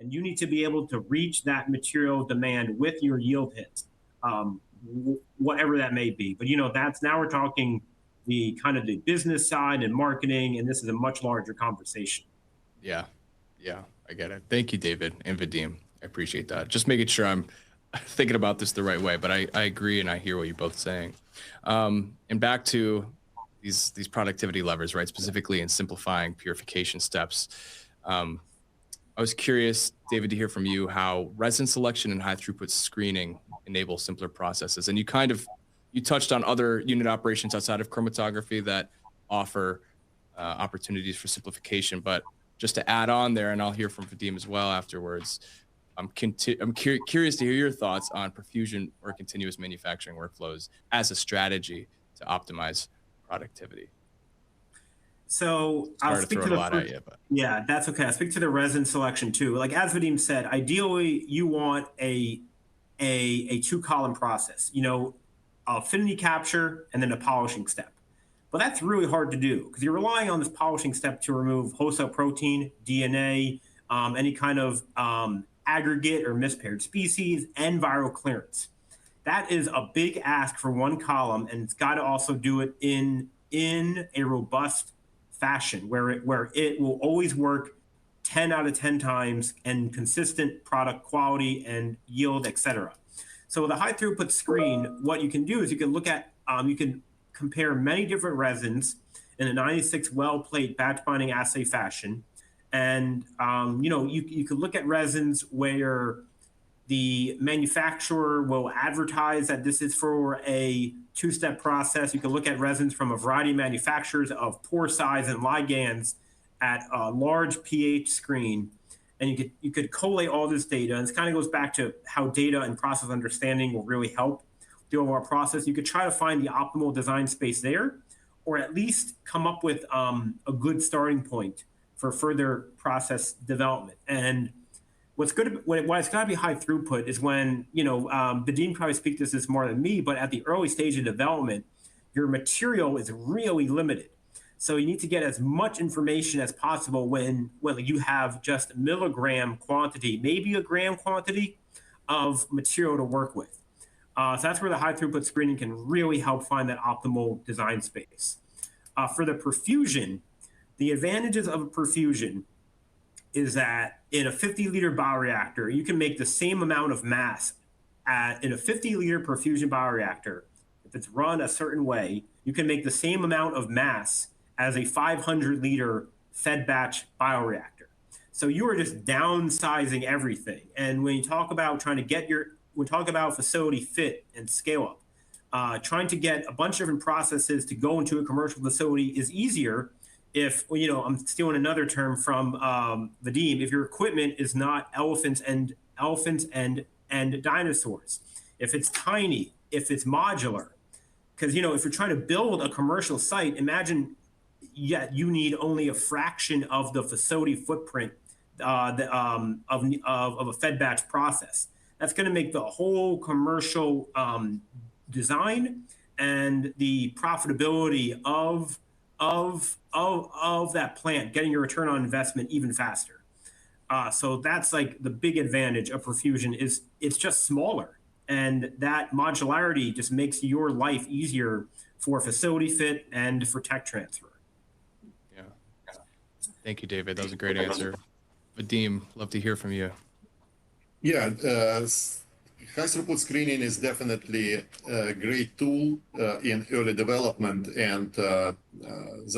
and you need to be able to reach that material demand with your yield hits, whatever that may be. But that's, now we're talking the kind of the business side and marketing, and this is a much larger conversation. Yeah, I get it. Thank you, David and Vadim. I appreciate that. Just making sure I'm thinking about this the right way, but I agree and I hear what you're both saying. And back to these productivity levers, right? Specifically in simplifying purification steps. I was curious, David, to hear from you how resin selection and high throughput screening enable simpler processes. And you touched on other unit operations outside of chromatography that offer opportunities for simplification. But just to add on there, and I'll hear from Vadim as well afterwards, I'm curious to hear your thoughts on perfusion or continuous manufacturing workflows as a strategy to optimize productivity. So I'll speak to the yeah, that's okay. I'll speak to the resin selection too. Like as Vadim said, ideally you want a 2-column process, affinity capture and then a polishing step. But that's really hard to do because you're relying on this polishing step to remove host cell protein, DNA, any kind of aggregate or mispaired species, and viral clearance. That is a big ask for 1 column, and it's got to also do it in a robust fashion where it will always work 10 out of 10 times and consistent product quality and yield, etc. So with a high throughput screen, what you can do is you can look at, you can compare many different resins in a 96 well plate batch binding assay fashion. And, you could look at resins where the manufacturer will advertise that this is for a 2-step process. You can look at resins from a variety of manufacturers of pore size and ligands at a large pH screen. And you could collate all this data. And this kind of goes back to how data and process understanding will really help the overall process. You could try to find the optimal design space there, or at least come up with a good starting point for further process development. And what's good, why it's got to be high throughput is when, Vadim probably speak to this more than me, but at the early stage of development, your material is really limited. So you need to get as much information as possible when you have just milligram quantity, maybe a gram quantity of material to work with. So that's where the high throughput screening can really help find that optimal design space. For the perfusion, the advantages of a perfusion is that in a 50-liter bioreactor, you can make the same amount of mass in a 50-liter perfusion bioreactor. If it's run a certain way, you can make the same amount of mass as a 500-liter fed batch bioreactor. So you are just downsizing everything. And when you talk about we talk about facility fit and scale up, trying to get a bunch of different processes to go into a commercial facility is easier if, I'm stealing another term from Vadim, if your equipment is not elephants and dinosaurs, if it's tiny, if it's modular. Because, if you're trying to build a commercial site, imagine you need only a fraction of the facility footprint of a fed batch process. That's going to make the whole commercial design and the profitability of that plant, getting your return on investment even faster. So that's like the big advantage of perfusion is it's just smaller. And that modularity just makes your life easier for facility fit and for tech transfer. Yeah. Thank you, David. That was a great answer. Vadim, love to hear from you. Yeah, high throughput screening is definitely a great tool in early development, and there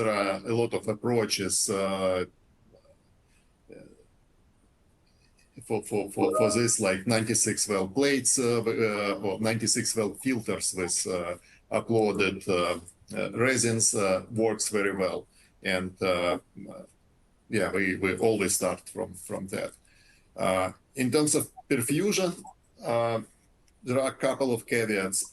are a lot of approaches for this, like 96 well plates or 96 well filters with uploaded resins works very well. And yeah, we always start from that. In terms of perfusion, there are a couple of caveats.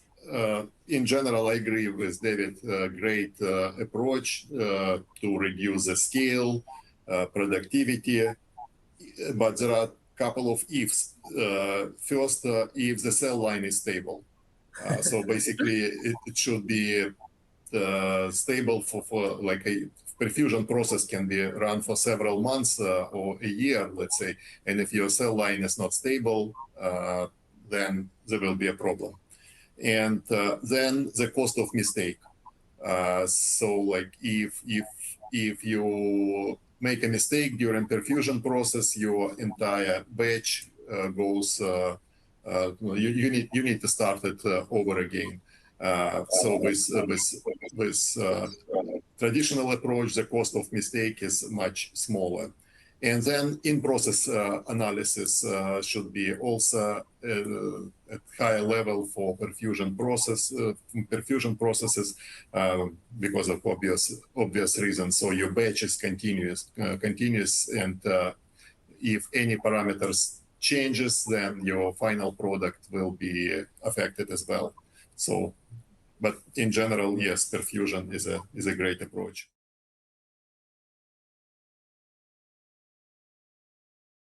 In general, I agree with David, great approach to reduce the scale, productivity, but there are a couple of ifs. First, if the cell line is stable. So basically, it should be stable for like perfusion process can be run for several months or a year, let's say, and if your cell line is not stable, then there will be a problem. And then the cost of mistake. So like if you make a mistake during perfusion process, your entire batch goes. You need to start it over again. So with traditional approach, the cost of mistake is much smaller. And then in-process analysis should be also at higher level for perfusion processes because of obvious reasons. So your batch is continuous, and if any parameters changes, then your final product will be affected as well. So, but in general, yes, perfusion is a great approach.